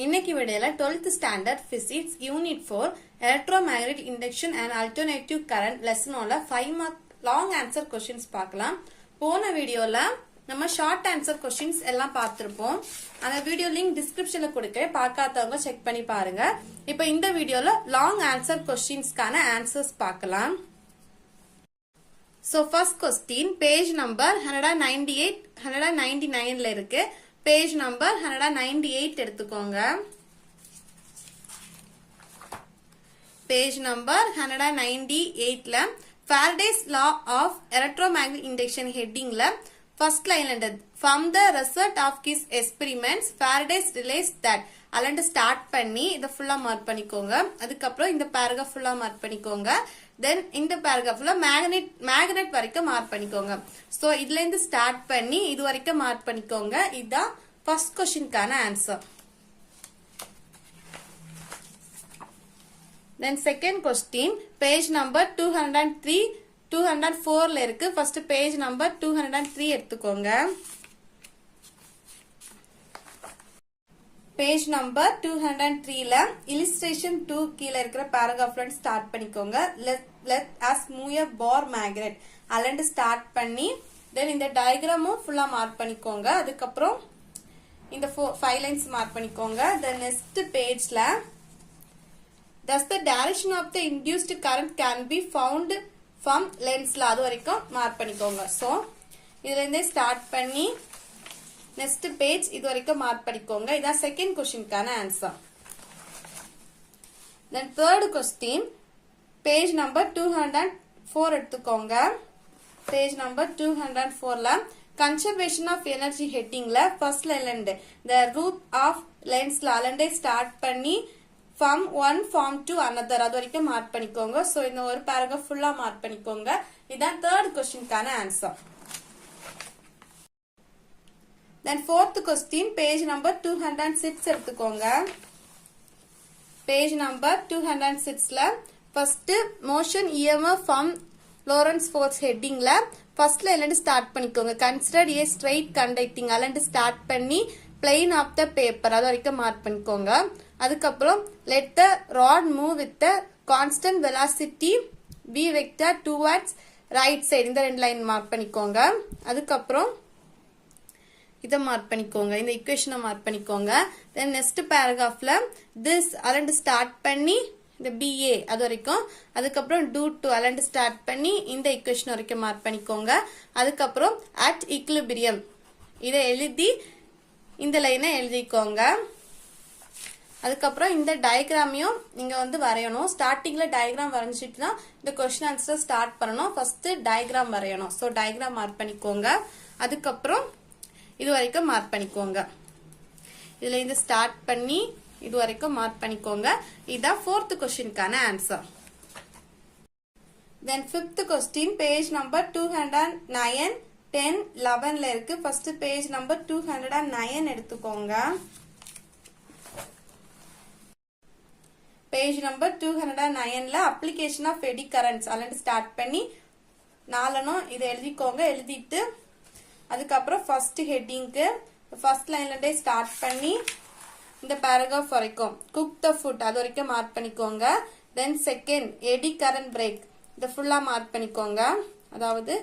இன்னைக்கு வீடியோல 12th standard physics unit 4 electromagnetic induction and alternative current லெசனோட 5 மார்க் லாங் ஆன்சர் क्वेश्चंस பார்க்கலாம். போன வீடியோல நம்ம ஷார்ட் ஆன்சர் क्वेश्चंस எல்லாம் பார்த்திருப்போம். அந்த வீடியோ லிங்க் டிஸ்கிரிப்ஷன்ல கொடுக்கிறேன், பார்க்காதவங்க செக் பண்ணி பாருங்க. இப்போ இந்த வீடியோல லாங் ஆன்சர் क्वेश्चंसக்கான ஆன்சர்ஸ் பார்க்கலாம். So first question, page number 198 199 ல இருக்கு. பேஜ் நம்பர் 198 எடுத்துக்கோங்க. பேஜ் நம்பர் 198ல Faraday's law of electromagnetic induction headingல first line ended. From the result of his experiments, Faraday realized that அலண்டு ஸ்டார்ட் பண்ணி இதை ஃபுல்லா மார்க் பண்ணிக்கோங்க. அதுக்கப்புறம் இந்த பேராகிராஃப் ஃபுல்லா மார்க் பண்ணிக்கோங்க. தென் இந்த பேராகிராஃப்ல மேக்னெட் வரைக்கும் மார்க் பண்ணிக்கோங்க. சோ இதுல இருந்து ஸ்டார்ட் பண்ணி இது வரைக்கும் மார்க் பண்ணிக்கோங்க. இதுதான் ஃபர்ஸ்ட் क्वेश्चनக்கான answer. Then second question, page number 203 204ல இருக்கு. ஃபர்ஸ்ட் பேஜ் நம்பர் 203 எடுத்துக்கோங்க. பேஜ் நம்பர் 203ல illustration 2 கீழ இருக்கிற paragraphல ஸ்டார்ட் பண்ணிக்கோங்க. let us move a bar magnet அலண்டு ஸ்டார்ட் பண்ணி தென் இந்த டயக்ராமும் ஃபுல்லா மார்க் பண்ணிக்கோங்க. அதுக்கப்புறம் இந்த 5 லைன்ஸ் மார்க் பண்ணிக்கோங்க. the next பேஜ்ல thus the direction of the induced current can be found from lensல அது வரைக்கும் மார்க் பண்ணிக்கோங்க. சோ இதுல இருந்தே ஸ்டார்ட் பண்ணி நெக்ஸ்ட் பேஜ் இது வரைக்கும் மார்க் பண்ணிக்கோங்க. இதான் செகண்ட் क्वेश्चनக்கான answer. Then third question, page number 204 எடுத்துக்கோங்க. பேஜ் நம்பர் 204ல கன்சர்வேஷன் ஆஃப் எனர்ஜி ஹெட்டிங்ல first line the root of lensல அலண்டே ஸ்டார்ட் பண்ணி from one form to another அது வரைக்கும் மார்க் பண்ணிக்கோங்க. சோ இந்த ஒரு பேராகிராஃப் ஃபுல்லா மார்க் பண்ணிக்கோங்க. இதான் தேர்ட் क्वेश्चनக்கான answer. Then fourth question, page number 206 எடுத்துக்கோங்க. Page number 206ல first motion EMF from Lorentz force headingல first லைன்ல ஸ்டார்ட் பண்ணிக்கோங்க. consider a straight conducting அலண்டு ஸ்டார்ட் பண்ணி plane of the paper அது வரைக்கும் மார்க் பண்ணிக்கோங்க. அதுக்கப்புறம் let the rod move with the constant velocity v vector towards right side இந்த ரெண்டு லைன் மார்க் பண்ணிக்கோங்க. அதுக்கப்புறம் இதை மார்க் பண்ணிக்கோங்க. இந்த இக்குவேஷனை மார்க் பண்ணிக்கோங்க. தென் நெக்ஸ்ட் பேராகிராஃப்ல திஸ் அலண்டு ஸ்டார்ட் பண்ணி இந்த BA அது வரைக்கும், அதுக்கப்புறம் டூ டு அலண்டு ஸ்டார்ட் பண்ணி இந்த இக்குவேஷன் வரைக்கும் மார்க் பண்ணிக்கோங்க. அதுக்கப்புறம் அட் ஈக்லிபிரியம் இதை எழுதி இந்த லைனை எழுதிக்கோங்க. அதுக்கப்புறம் இந்த டயக்ராமையும் நீங்க வரையணும். ஸ்டார்டிங்ல டயக்ராம் வரைஞ்சிட்டு தான் இந்த क्वेश्चन ஆன்சர் ஸ்டார்ட் பண்ணணும். ஃபர்ஸ்ட் டயக்ராம் வரையணும். சோ டயக்ராம் மார்க் பண்ணிக்கோங்க. அதுக்கப்புறம் இது வரைக்கும் மார்க் பண்ணிக்கோங்க. இதுல இருந்து ஸ்டார்ட் பண்ணி இது வரைக்கும் மார்க் பண்ணிக்கோங்க. இதான் ஃபோர்த் क्वेश्चनக்கான answer. Then fifth question, page number 209 10 11ல இருக்கு. ஃபர்ஸ்ட் பேஜ் நம்பர் 209 எடுத்துக்கோங்க. பேஜ் நம்பர் 209ல அப்ளிகேஷன் ஆஃப் எடி கரண்ட்ஸ் அலண்டு ஸ்டார்ட் பண்ணி நாலனும் இதை எழுதிக்கோங்க. எழுதிட்டு அதுக்கப்புறம் ஃபர்ஸ்ட் ஹெட்டிங்க்கு ஃபர்ஸ்ட் லைன்ல இருந்தே ஸ்டார்ட் பண்ணி இந்த பேராகிராஃப் வரைக்கும் குக் த ஃபுட் அது வரைக்கும் மார்க் பண்ணிக்கோங்க. Then second eddy current break இதை ஃபுல்லா மார்க் பண்ணிக்கோங்க. அதாவது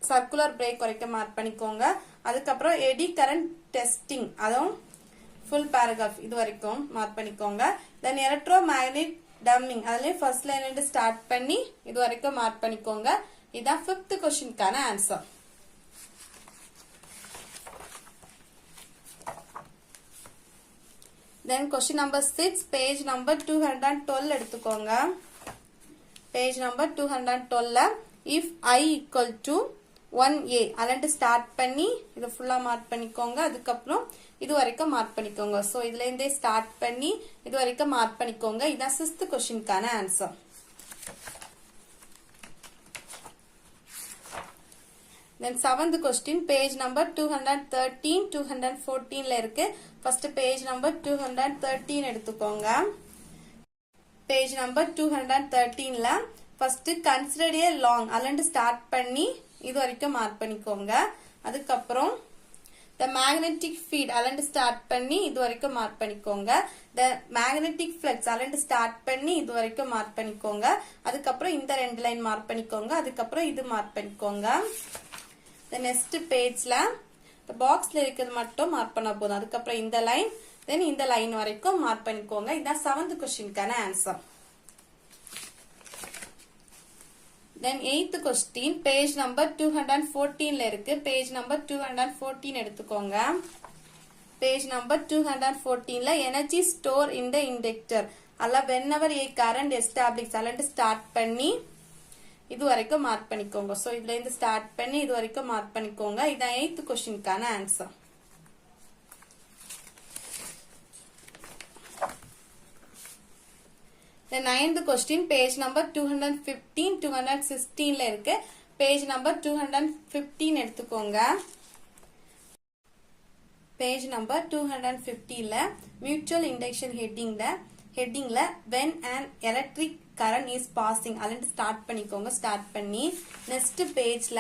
சர்க்குலர் பிரேக் வரைக்கும் மார்க் பண்ணிக்கோங்க. அதுக்கப்புறம் எடி கரண்ட் டெஸ்டிங் அதுவும் ஃபுல் பேராகிராஃப் இது வரைக்கும் மார்க் பண்ணிக்கோங்க. தென் எலக்ட்ரோ மேக்னெட் டம்மிங் அதுலயும் ஃபர்ஸ்ட் லைன்ல இருந்து ஸ்டார்ட் பண்ணி இது வரைக்கும் மார்க் பண்ணிக்கோங்க. இதான் ஃபிஃப்த் क्वेश्चनக்கான answer. Then question number 6, page number 212 எடுத்துக்கோங்க. page number 212ல if I equal to 1a அலண்டு ஸ்டார்ட் பண்ணி இதை ஃபுல்லா மார்க் பண்ணிக்கோங்க. அதுக்கப்புறம் இது வரைக்கும் மார்க் பண்ணிக்கோங்க. சோ இதுல இருந்தே ஸ்டார்ட் பண்ணி இது வரைக்கும் மார்க் பண்ணிக்கோங்க. இதான் 6th क्वेश्चनக்கான answer. Then 7th question, page number 213 214ல இருக்கு. ஃபர்ஸ்ட் பேஜ் நம்பர் 213 எடுத்துக்கோங்க. பேஜ் நம்பர் 213ல ஃபர்ஸ்ட் கன்சிடர் ஏ லாங் அலண்டு ஸ்டார்ட் பண்ணி இது வரைக்கும் மார்க் பண்ணிக்கோங்க. அதுக்கப்புறம் the magnetic field அலண்டு ஸ்டார்ட் பண்ணி இது வரைக்கும் மார்க் பண்ணிக்கோங்க. the magnetic flux அலண்டு ஸ்டார்ட் பண்ணி இது வரைக்கும் மார்க் பண்ணிக்கோங்க. அதுக்கப்புறம் இந்த ரெண்டு லைன் மார்க் பண்ணிக்கோங்க. அதுக்கப்புறம் இது மார்க் பண்ணிக்கோங்க. the next பேஜ்ல the பாக்ஸ்ல இருக்கிறது மட்டும் மார்க் பண்ணா போதும். அதுக்கப்புறம் இந்த லைன் தென் இந்த லைன் வரைக்கும் மார்க் பண்ணிக்கோங்க. இதான் 7th கொஸ்டினுக்கான answer. then 8th question page number 214 ல இருக்கு. page number 214 எடுத்துக்கோங்க. page number 214 ல energy store in the inductor அல்ல whenever a current established அல்லது ஸ்டார்ட் பண்ணி இது வரைக்கும் மார்க் பண்ணிக்கோங்க. சோ இதுல இருந்து ஸ்டார்ட் பண்ணி இது வரைக்கும் மார்க் பண்ணிக்கோங்க. இதான் 8th கொஸ்டினுக்கான answer. The 9th question page number 215 216 ல இருக்கு. page number 215 எடுத்துக்கோங்க. page number 250 ல mutual induction headingல when an electric current is passing அல்லது ஸ்டார்ட் பண்ணிக்கோங்க. ஸ்டார்ட் பண்ணி next pageல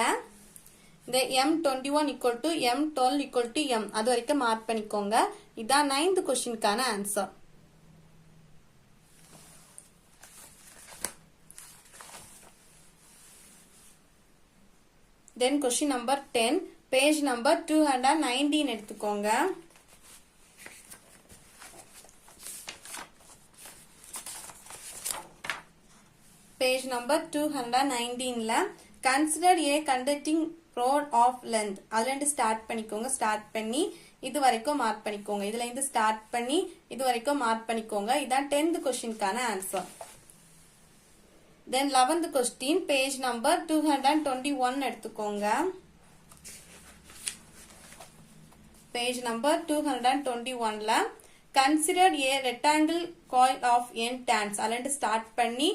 இந்த M21 equal to M12 equal to M அது வரைக்கும் மார்க் பண்ணிக்கோங்க. இதான் 9th கொஸ்டினுக்கான answer. then question number 10 page number 219 எடுத்துக்கோங்க. page number 219 ல consider a conducting rod of length அதுல ஸ்டார்ட் பண்ணிக்கோங்க. ஸ்டார்ட் பண்ணி இது வரைக்கும் மார்க் பண்ணிக்கோங்க. இதுல இருந்து ஸ்டார்ட் பண்ணி இது வரைக்கும் மார்க் பண்ணிக்கோங்க. இதான் 10th கொஸ்டினுக்கான answer. then 11th question page number 221 எடுத்துக்கோங்க. page number 221 ல consider a rectangle coil of n turns அல்லது ஸ்டார்ட் பண்ணி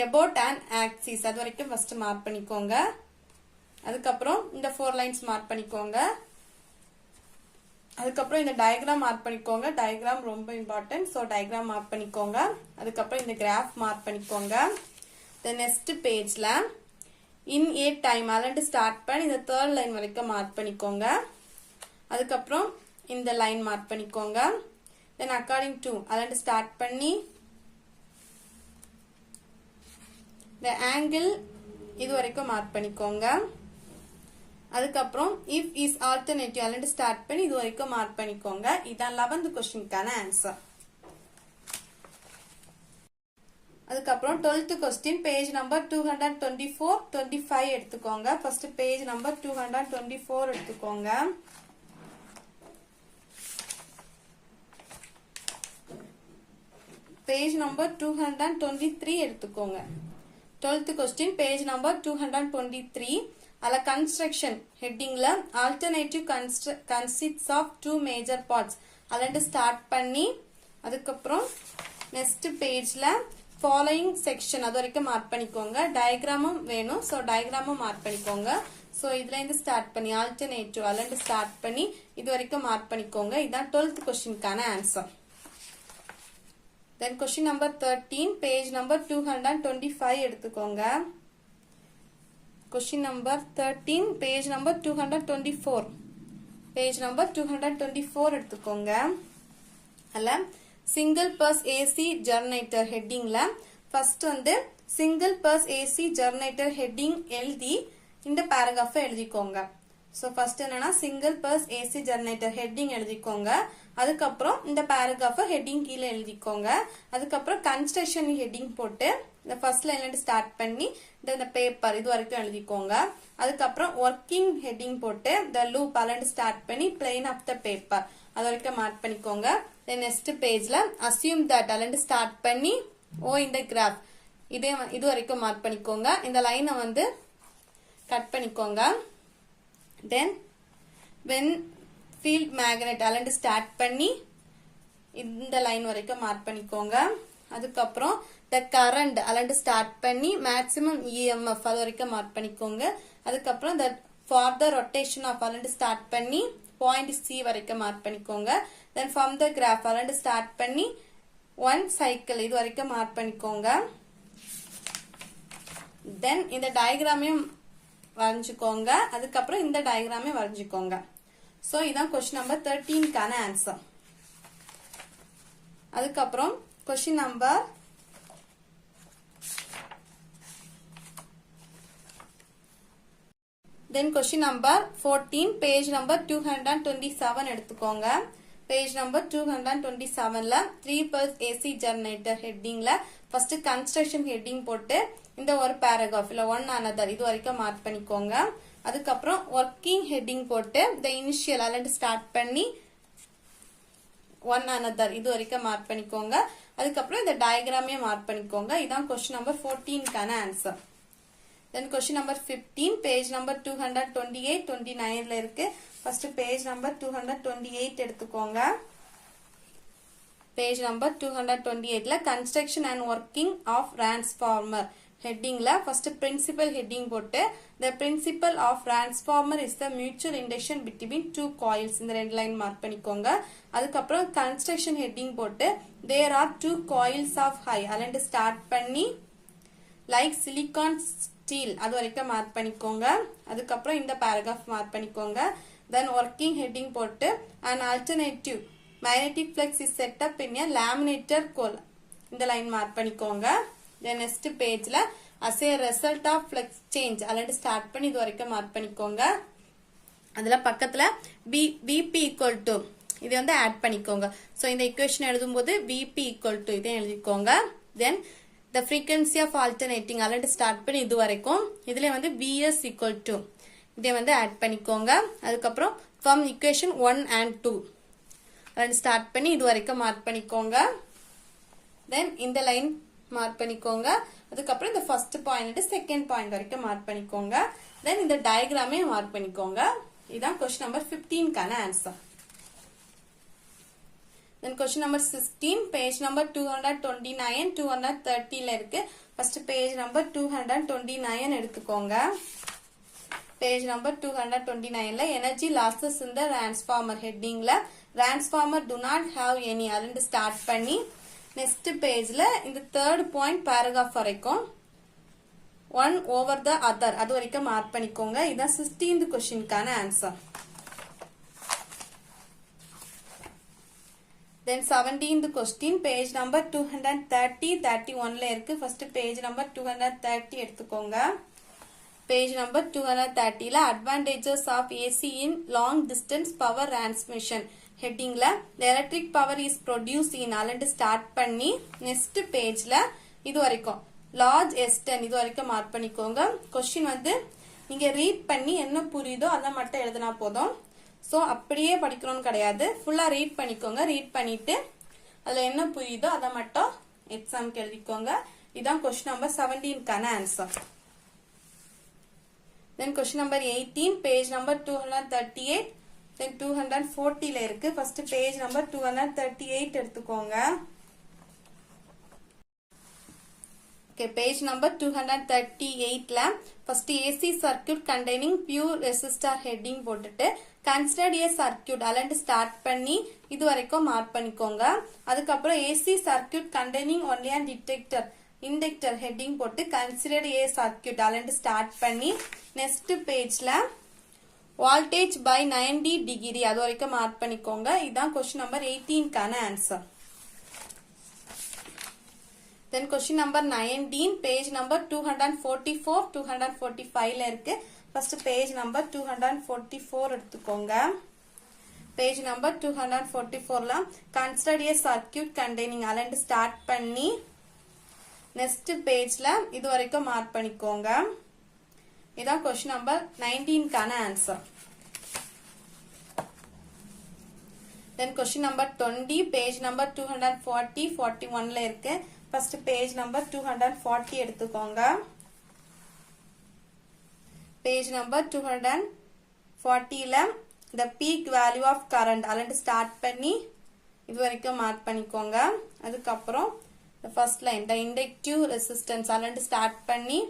about an axis அது வரைக்கும் ஃபர்ஸ்ட் மார்க் பண்ணிக்கோங்க. அதுக்கப்புறம் இந்த 4 லைன்ஸ் மார்க் பண்ணிக்கோங்க. அதுக்கப்புறம் இந்த டயக்ராம் மார்க் பண்ணிக்கோங்க. டயக்ராம் ரொம்ப இம்பார்ட்டன்ட். சோ டயக்ராம் மார்க் பண்ணிக்கோங்க. அதுக்கப்புறம் இந்த கிராஃப் மார்க் பண்ணிக்கோங்க. the next pageல in a time அல்லது ஸ்டார்ட் பண்ணி இந்த 3rd லைன் வரைக்கும் மார்க் பண்ணிக்கோங்க. அதுக்கப்புறம் இந்த லைன் மார்க் பண்ணிக்கோங்க. then according to அல்லது ஸ்டார்ட் பண்ணி the angle இது வரைக்கும் மார்க் பண்ணிக்கோங்க. அதுக்கப்புறம் if is alternative அல்லது ஸ்டார்ட் பண்ணி இது வரைக்கும் மார்க் பண்ணிக்கோங்க. இதான் 11th கொஸ்டினுக்கான ஆன்சர். அதுக்கப்புறம் 12th கொஸ்டின் பேஜ் நம்பர் 224 25 எடுத்துக்கோங்க. ஃபர்ஸ்ட் பேஜ் நம்பர் 224 எடுத்துக்கோங்க. பேஜ் நம்பர் 223 எடுத்துக்கோங்க. 12th கொஸ்டின் பேஜ் நம்பர் 223 அல்ல கன்ஸ்ட்ரக்ஷன் ஹெட்டிங்ல alternative consists of 2 major parts அல்லது ஸ்டார்ட் பண்ணி அதுக்கப்புறம் நெக்ஸ்ட் பேஜ்ல ஃபாலோயிங் செக்ஷன் அது வரைக்கும் மார்க் பண்ணிக்கோங்க. டயக்ராமும் வேணும். சோ டயக்ராமும் மார்க் பண்ணிக்கோங்க. சோ இதுல இருந்து ஸ்டார்ட் பண்ணி ஆல்டர்னேட்டிவ் அல்லது ஸ்டார்ட் பண்ணி இது வரைக்கும் மார்க் பண்ணிக்கோங்க. இதான் 12th கொஸ்டினுக்கான answer. then question number 13 page number 225 எடுத்துக்கோங்க. question number 13 page number 224 page number 224 எடுத்துக்கோங்க. அல்ல single pulse AC generator headingல first வந்து single pulse AC generator heading எழுதி இந்த paragraph எழுதிக்கோங்க. so first என்னன்னா single pulse AC generator heading எழுதிக்கோங்க. அதுக்கப்புறம் இந்த paragraph heading கீழே எழுதிக்கோங்க. அதுக்கப்புறம் construction heading போட்டு இந்த first லைன்ல ஸ்டார்ட் பண்ணி இந்த பேப்பர் இது வரைக்கும் எழுதிக்கோங்க. அதுக்கப்புறம் working heading போட்டு the loop அல்லது ஸ்டார்ட் பண்ணி plane of the paper அது வரைக்கும் மார்க் பண்ணிக்கோங்க. then next pageல assume that அல்லது ஸ்டார்ட் பண்ணி இந்த graph இது வரைக்கும் மார்க் பண்ணிக்கோங்க. இந்த லைனை வந்து கட் பண்ணிக்கோங்க. then when field magnet அல்லது ஸ்டார்ட் பண்ணி இந்த லைன் வரைக்கும் மார்க் பண்ணிக்கோங்க. அதுக்கப்புறம் the current அல்லது ஸ்டார்ட் பண்ணி maximum EMF அது வரைக்கும் மார்க் பண்ணிக்கோங்க. அதுக்கப்புறம் the further rotation of அல்லது ஸ்டார்ட் பண்ணி point C வரைக்கும் மார்க் பண்ணிக்கோங்க. then from the graph அல்லது ஸ்டார்ட் பண்ணி one cycle இது வரைக்கும் மார்க் பண்ணிக்கோங்க. then இந்த டயக்ராமையும் வரைஞ்சுக்கோங்க. அதுக்கப்புறம் இந்த டயக்ராமே வரைஞ்சுக்கோங்க. சோ இதான் கொஸ்டின் நம்பர் 13க்கான ஆன்சர். அதுக்கப்புறம் question number then question number 14 page number 227 எடுத்துக்கோங்க. பேஜ் நம்பர் 227ல 3 plus AC generator headingல first construction heading போட்டு இந்த ஒரு paragraph இல்ல one another இது வரைக்கும் மார்க் பண்ணிக்கோங்க. அதுக்கப்புறம் working heading போட்டு the initial அல்லது ஸ்டார்ட் பண்ணி one another இது வரைக்கும் மார்க் பண்ணிக்கோங்க. அதுக்கப்புறம் இந்த டயக்ராமே மார்க் பண்ணிக்கோங்க. இதான் கொஸ்டின் நம்பர் 14க்கான answer. then question number 15 page number 228 29ல இருக்கு. first page number 228 எடுத்துக்கோங்க. page number 228ல construction and working of transformer headingல first principal heading போட்டு the principle of transformer is the mutual induction between two coils இந்த ரெண்டு line mark பண்ணிக்கோங்க. அதுக்கப்புறம் construction heading போட்டு there are two coils of high அல்லது start பண்ணி like silicon steel அது வரைக்கும் மார்க் பண்ணிக்கோங்க. அதுக்கப்புறம் இந்த paragraph மார்க் பண்ணிக்கோங்க. then working heading போட்டு an alternative magnetic flux is set up in a laminated coil இந்த லைன் மார்க் பண்ணிக்கோங்க. then next pageல as a result of flux change அல்லது ஸ்டார்ட் பண்ணி இது வரைக்கும் மார்க் பண்ணிக்கோங்க. அதுல பக்கத்துல VP equal to இது வந்து ஆட் பண்ணிக்கோங்க. சோ இந்த ஈக்குவேஷன் எழுதும்போது VP equal to இதை எழுதிக்கோங்க. then the frequency of alternating அல்லது ஸ்டார்ட் பண்ணி இது வரைக்கும் இதுல வந்து VS equal to இதை வந்து ஆட் பண்ணிக்கோங்க. அதுக்கப்புறம் from equation 1 and 2 அல்லது ஸ்டார்ட் பண்ணி இது வரைக்கும் மார்க் பண்ணிக்கோங்க. then இந்த லைன் மார்க் பண்ணிக்கோங்க. அதுக்கப்புறம் இந்த ஃபர்ஸ்ட் பாயிண்ட் செகண்ட் பாயிண்ட் வரைக்கும் மார்க் பண்ணிக்கோங்க. then இந்த டயக்ராமே மார்க் பண்ணிக்கோங்க. இதான் கொஸ்டின் நம்பர் 15க்கான answer. then question number 16 page number 229 230ல இருக்கு. first page number 229 எடுத்துக்கோங்க. page number 229ல energy losses in the transformer headingல transformer do not have any அல்லது ஸ்டார்ட் பண்ணி next pageல இந்த third point paragraph வரைக்கும் one over the other அது வரைக்கும் மார்க் பண்ணிக்கோங்க. இதான் 16th questionக்கான answer. then 17th question page number 230 31ல இருக்கு. first page number 230 எடுத்துக்கோங்க. page number 230ல advantages of AC in long distance power transmission headingல the electric power is produced in அல்லது ஸ்டார்ட் பண்ணி next pageல இது வரைக்கும் large S10 இது வரைக்கும் மார்க் பண்ணிக்கோங்க. question வந்து நீங்க ரீட் பண்ணி என்ன புரியுதோ அதை மட்டும் எழுதினா போதும். சோ அப்படியே படிக்கணும்னு கிடையாது. ஃபுல்லா ரீட் பண்ணிக்கோங்க. ரீட் பண்ணிட்டு அதுல என்ன புரியுதோ அதை மட்டும் எக்ஸாம்க்கு எழுதிக்கோங்க. இதான் கொஸ்டின் நம்பர் 17க்கான answer. then question number 18 page number 238 then 240ல இருக்கு. first page number 238 எடுத்துக்கோங்க. okay page number 238ல first AC circuit containing pure resistor heading போட்டுட்டு consider a circuit அல்லது ஸ்டார்ட் பண்ணி இது வரைக்கும் மார்க் பண்ணிக்கோங்க. அதுக்கப்புறம் AC circuit containing only a inductor heading போட்டு consider a circuit அல்லது ஸ்டார்ட் பண்ணி next pageல voltage by 90 degree அது வரைக்கும் மார்க் பண்ணிக்கோங்க. இதான் question number 18க்கான answer. then question number 19 page number 244 245ல இருக்கு. first page number 244 எடுத்துக்கோங்க. page number 244ல consider a circuit containing அல்லது ஸ்டார்ட் பண்ணி next pageல இது வரைக்கும் மார்க் பண்ணிக்கோங்க. இதான் question number 19க்கான answer. then question number 20 page number 240 41ல இருக்கு. first page number 240 எடுத்துக்கோங்க. page number 240ல the peak value of current அல்லது ஸ்டார்ட் பண்ணி இது வரைக்கும் மார்க் பண்ணிக்கோங்க. அதுக்கப்புறம் the first line the inductive resistance அல்லது ஸ்டார்ட் பண்ணி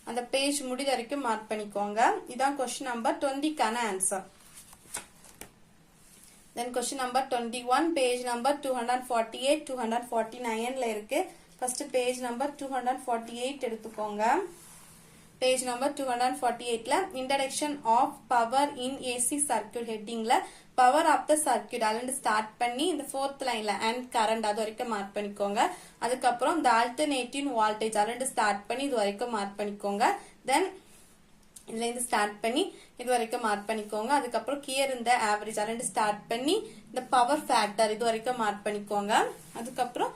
அந்த பேஜ் முடித வரைக்கும் மார்க் பண்ணிக்கோங்க. இதான் question number 20க்கான answer. then question number 21 page number 248 249ல இருக்கு. first page number 248 எடுத்துக்கோங்க. பேஜ் நம்பர் 248ல introduction of power in AC circuit ஹெட்டிங்ல பவர் ஆஃப் த சர்க்யூட் அதுல ஸ்டார்ட் பண்ணி இந்த 4th லைன்ல அண்ட் கரண்ட் அது வரைக்கும் மார்க் பண்ணிக்கோங்க. அதுக்கப்புறம் இந்த ஆல்டர்னேட்டிவ் வோல்டேஜ் அதுல ஸ்டார்ட் பண்ணி இது வரைக்கும் மார்க் பண்ணிக்கோங்க. தென் இதுல இருந்து ஸ்டார்ட் பண்ணி இது வரைக்கும் மார்க் பண்ணிக்கோங்க. அதுக்கப்புறம் கியர் இந்த ஆவரேஜ் அதுல ஸ்டார்ட் பண்ணி இந்த பவர் ஃபேக்டர் இது வரைக்கும் மார்க் பண்ணிக்கோங்க. அதுக்கப்புறம்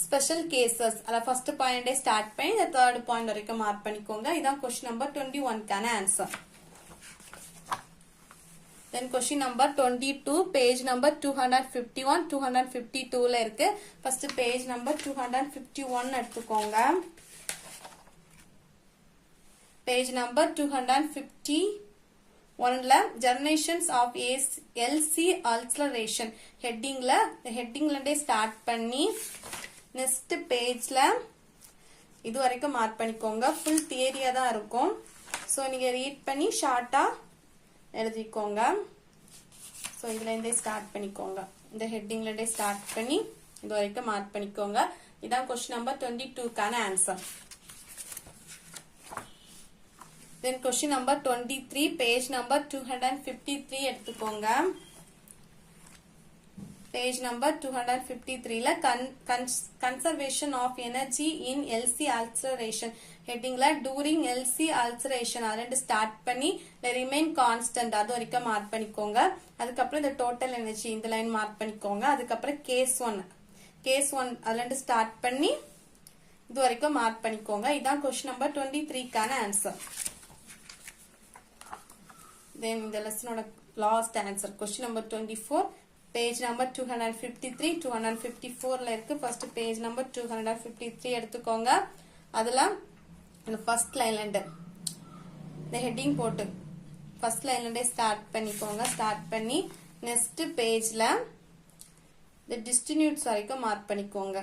ஸ்பெஷல் கேசஸ் அத ஃபர்ஸ்ட் பாயிண்டே ஸ்டார்ட் பண்ணி இந்த 3rd பாயிண்ட் வரைக்கும் மார்க் பண்ணிக்கோங்க. இதான் क्वेश्चन நம்பர் 21க்கான answer. Then question number 22 page number 251 252ல இருக்கு. first page number 251 எடுத்துக்கோங்க. page number 251ல generations of LC acceleration headingல இருந்தே ஸ்டார்ட் பண்ணி next pageல இது வரைக்கும் மார்க் பண்ணிக்கோங்க. full தியரியா தான் இருக்கும். சோ நீங்க ரீட் பண்ணி ஷார்ட்டா எழுதிக்கோங்க. சோ இதுல இருந்தே ஸ்டார்ட் பண்ணிக்கோங்க. இந்த ஹெட்டிங்ல இருந்தே ஸ்டார்ட் பண்ணி இது வரைக்கும் மார்க் பண்ணிக்கோங்க. இதான் क्वेश्चन நம்பர் 22க்கான answer. then question number 23 page number 253 எடுத்துக்கோங்க. பேஜ் நம்பர் 253ல conservation of energy in LC oscillation ஹெட்டிங்ல டூரிங் எல்சி ஆல்சரேஷன் அது ஸ்டார்ட் பண்ணி ரிமைன் கான்ஸ்டன்ட் அது வரைக்கும் மார்க் பண்ணிக்கோங்க. அதுக்கப்புறம் இந்த டோட்டல் எனர்ஜி இந்த லைன் மார்க் பண்ணிக்கோங்க. அதுக்கப்புறம் கேஸ் ஒன் அதுல ஸ்டார்ட் பண்ணி இது வரைக்கும் மார்க் பண்ணிக்கோங்க. இதான் क्वेश्चन நம்பர் 23க்கான ஆன்சர். தென் இந்த லெசனோட last answer question number 24 page number 253 254ல இருக்கு. ஃபர்ஸ்ட் பேஜ் நம்பர் 253 எடுத்துக்கோங்க. அதுல இந்த ஃபர்ஸ்ட் லைன்ல இருந்து இந்த ஹெட்டிங் போட்டு ஃபர்ஸ்ட் லைன்ல இருந்தே ஸ்டார்ட் பண்ணிக்கோங்க. ஸ்டார்ட் பண்ணி நெக்ஸ்ட் பேஜ்ல இந்த டிஸ்டினியூட்ஸ் வரைக்கும் மார்க் பண்ணிக்கோங்க.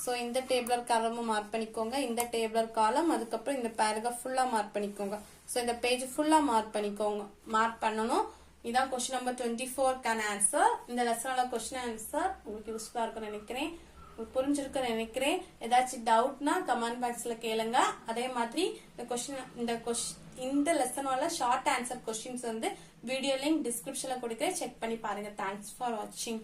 சோ இந்த டேபிளர் காலமும் மார்க் பண்ணிக்கோங்க. இந்த டேபிளர் காலம் அதுக்கப்புறம் இந்த பேராகிராஃப் ஃபுல்லா மார்க் பண்ணிக்கோங்க. சோ இந்த பேஜ் ஃபுல்லா மார்க் பண்ணிக்கோங்க. மார்க் பண்ணணும். இதான் क्वेश्चन நம்பர் 24க்கான ஆன்சர். இந்த லெசனோட क्वेश्चन ஆன்சர் உங்களுக்கு யூஸ்ஃபுல்லா இருக்கும்னு நினைக்கிறேன். உங்களுக்கு புரிஞ்சிருக்குன்னு நினைக்கிறேன். ஏதாச்சும் டவுட்னா கமெண்ட் பாக்ஸ்ல கேளுங்க. அதே மாதிரி இந்த லெசனோட ஷார்ட் ஆன்சர் क्वेश्चंस வந்து வீடியோ லிங்க் டிஸ்கிரிப்ஷன்ல கொடுக்கிறேன். செக் பண்ணி பாருங்க. தேங்க்ஸ் ஃபார் வாட்சிங்.